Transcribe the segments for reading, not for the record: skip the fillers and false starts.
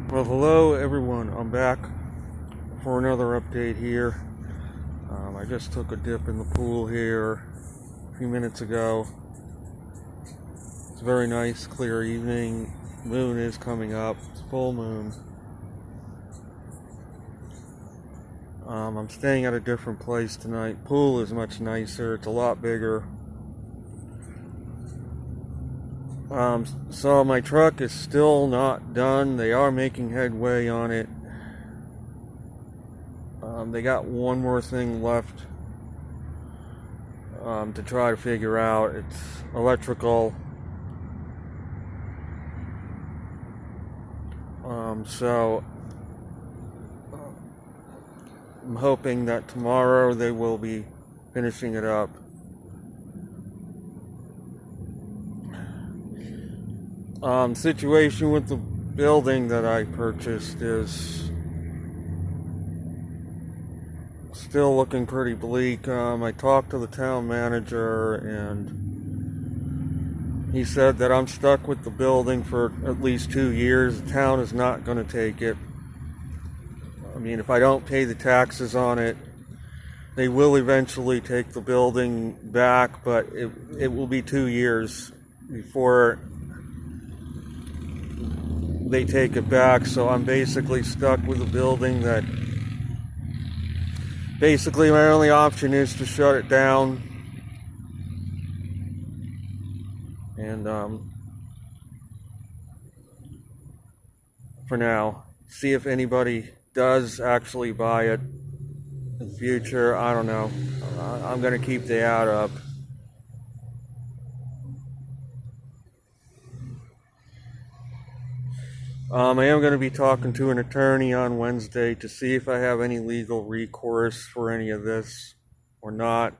Well, hello everyone. I'm back for another update here. I just took a dip in the pool here a few minutes ago. It's a very nice, clear evening. Moon is coming up. It's full moon. I'm staying at a different place tonight. Pool is much nicer. It's a lot bigger. So my truck is still not done. They are making headway on it. They got one more thing left to try to figure out. It's electrical. So I'm hoping that tomorrow they will be finishing it up. Situation with the building that I purchased is still looking pretty bleak. I talked to the town manager and he said that I'm stuck with the building for at least 2 years. The town is not going to take it. I mean, if I don't pay the taxes on it, they will eventually take the building back, but it will be 2 years before they take it back. So I'm basically stuck with a building that basically my only option is to shut it down and for now see if anybody does actually buy it in the future. I don't know. I'm gonna keep the ad up. I am going to be talking to an attorney on Wednesday to see if I have any legal recourse for any of this or not.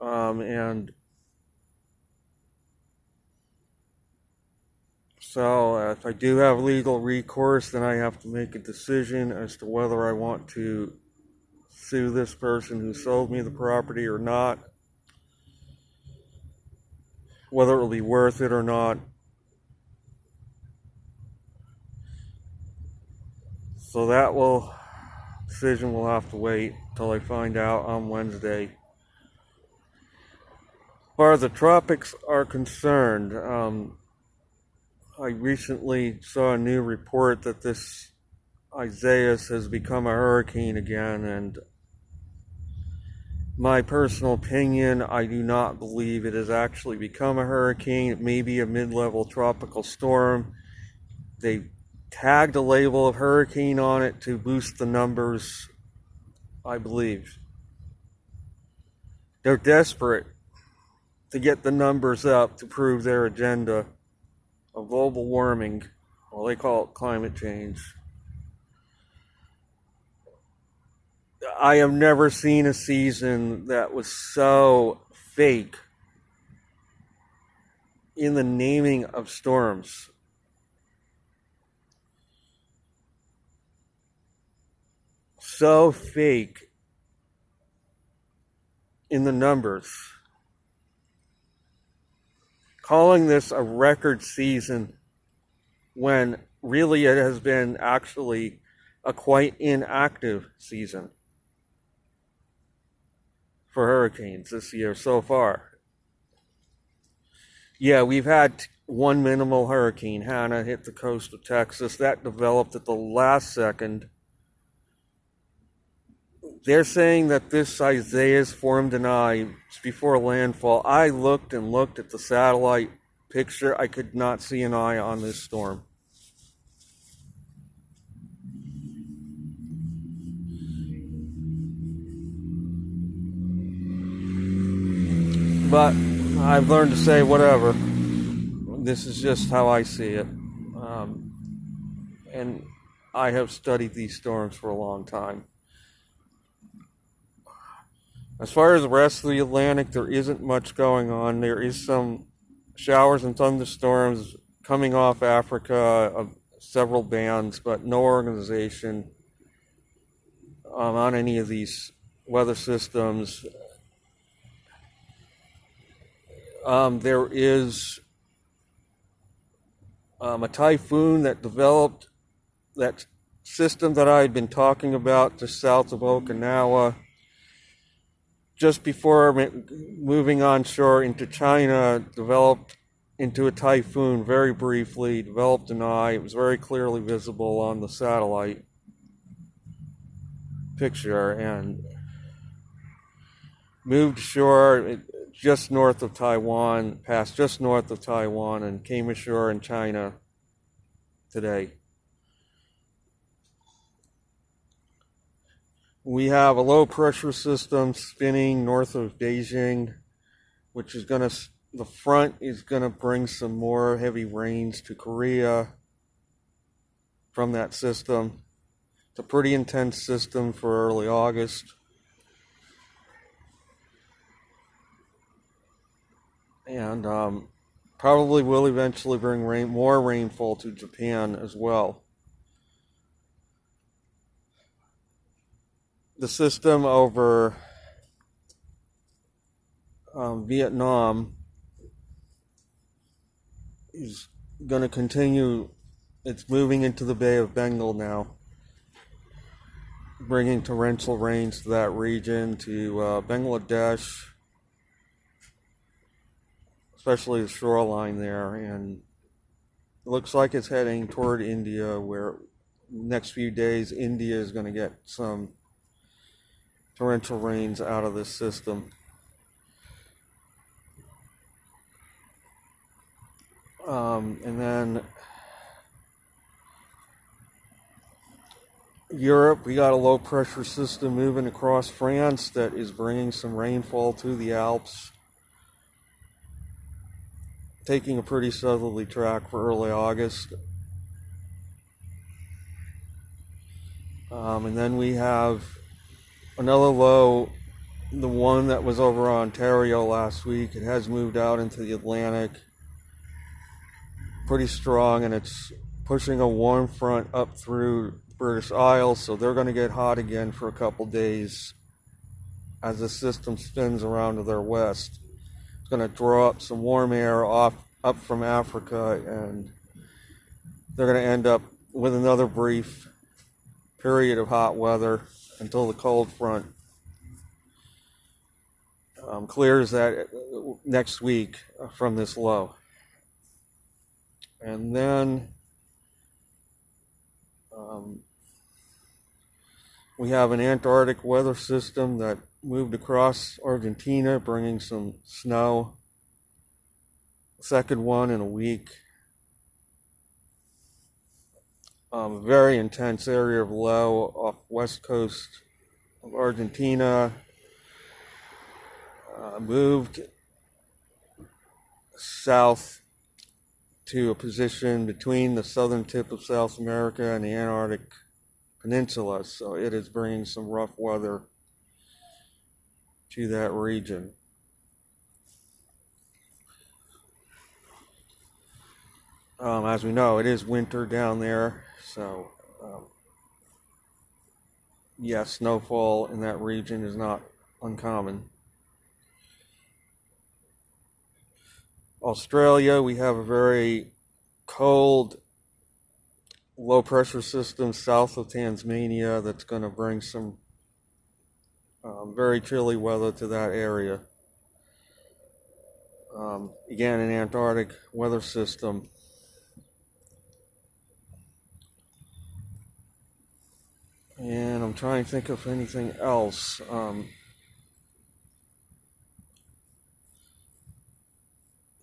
And so if I do have legal recourse, then I have to make a decision as to whether I want to sue this person who sold me the property or not, whether it will be worth it or not. So that decision will have to wait until I find out on Wednesday. As far as the tropics are concerned, I recently saw a new report that this Isaias has become a hurricane again, and my personal opinion, I do not believe it has actually become a hurricane. It may be a mid-level tropical storm. They tagged a label of hurricane on it to boost the numbers, I believe. They're desperate to get the numbers up to prove their agenda of global warming. Well, they call it climate change. I have never seen a season that was so fake in the naming of storms. So fake in the numbers. Calling this a record season when really it has been actually a quite inactive season for hurricanes this year so far. Yeah, we've had one minimal hurricane. Hannah hit the coast of Texas. That developed at the last second. They're saying that this Isaias formed an eye before landfall. I looked and looked at the satellite picture. I could not see an eye on this storm. But I've learned to say whatever. This is just how I see it. And I have studied these storms for a long time. As far as the rest of the Atlantic, there isn't much going on. There is some showers and thunderstorms coming off Africa of several bands, but no organization on any of these weather systems. There is A typhoon that developed that system that I had been talking about just south of Okinawa, just before moving onshore into China, developed into a typhoon very briefly, developed an eye. It was very clearly visible on the satellite picture, and moved ashore just north of Taiwan, passed just north of Taiwan, and came ashore in China today. We have a low pressure system spinning north of Beijing, which is the front is going to bring some more heavy rains to Korea from that system. It's a pretty intense system for early August. And probably will eventually bring more rainfall to Japan as well. The system over Vietnam is going to continue. It's moving into the Bay of Bengal now, bringing torrential rains to that region, to Bangladesh, especially the shoreline there, and it looks like it's heading toward India, where next few days India is going to get some torrential rains out of this system. And then Europe, we got a low pressure system moving across France that is bringing some rainfall to the Alps, taking a pretty southerly track for early August. And then we have another low, the one that was over Ontario last week. It has moved out into the Atlantic, pretty strong, and it's pushing a warm front up through the British Isles, so they're going to get hot again for a couple days as the system spins around to their west. It's going to draw up some warm air up from Africa, and they're going to end up with another brief period of hot weather until the cold front clears that next week from this low. And then we have an Antarctic weather system that moved across Argentina, bringing some snow. Second one in a week. Very intense area of low off west coast of Argentina. Moved south to a position between the southern tip of South America and the Antarctic Peninsula, so it is bringing some rough weather to that region. As we know, it is winter down there, so yes, snowfall in that region is not uncommon. Australia, we have a very cold, low pressure system south of Tasmania that's going to bring some very chilly weather to that area. Again, an Antarctic weather system. And I'm trying to think of anything else.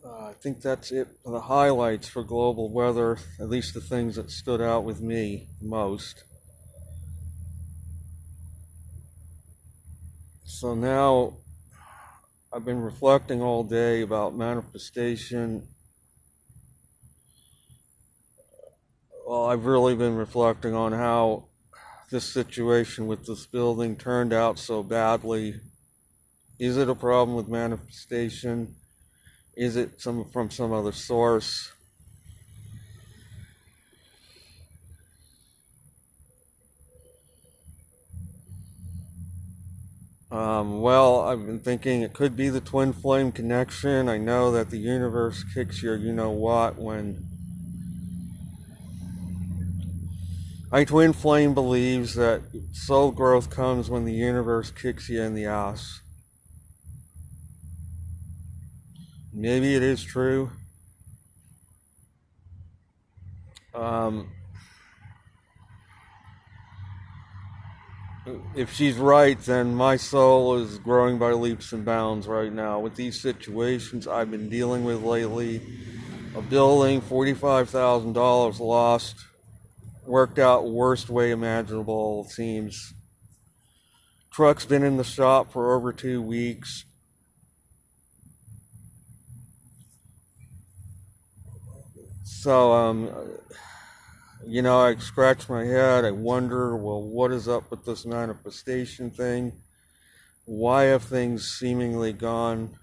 I think that's it for the highlights for global weather, at least the things that stood out with me most. So now I've been reflecting all day about manifestation. Well, I've really been reflecting on how this situation with this building turned out so badly. Is it a problem with manifestation? Is it from some other source? Well, I've been thinking it could be the twin flame connection. I know that the universe kicks your you-know-what when My twin flame believes that soul growth comes when the universe kicks you in the ass. Maybe it is true. If she's right, then my soul is growing by leaps and bounds right now. With these situations I've been dealing with lately, a building, $45,000 lost, worked out worst way imaginable, it seems. Truck's been in the shop for over 2 weeks. So, I scratch my head. I wonder, well, what is up with this manifestation thing? Why have things seemingly gone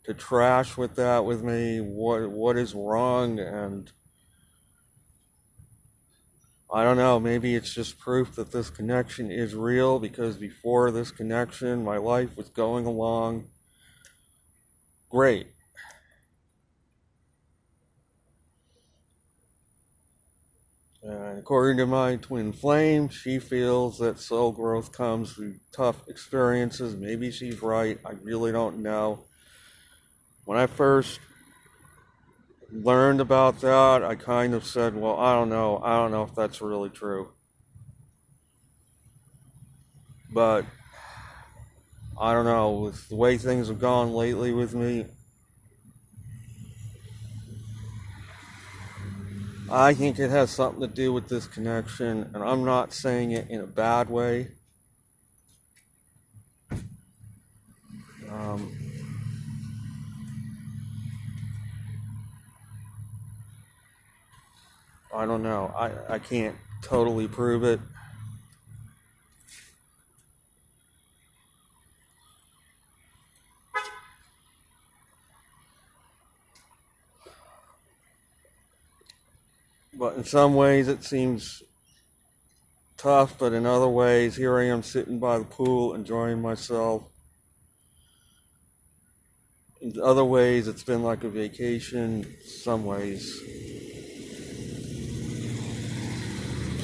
to trash with that with me? What is wrong? And I don't know, maybe it's just proof that this connection is real, because before this connection, my life was going along great. And according to my twin flame, she feels that soul growth comes through tough experiences. Maybe she's right. I really don't know. When I first learned about that, I kind of said, well, I don't know. I don't know if that's really true. But I don't know. With the way things have gone lately with me, I think it has something to do with this connection, and I'm not saying it in a bad way. I don't know. I can't totally prove it. But in some ways it seems tough, but in other ways, here I am sitting by the pool enjoying myself. In other ways, it's been like a vacation, some ways.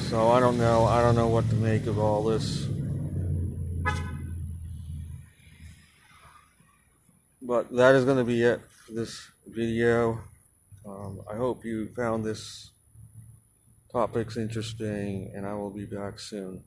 So I don't know. I don't know what to make of all this. But that is going to be it for this video. I hope you found this topics interesting, and I will be back soon.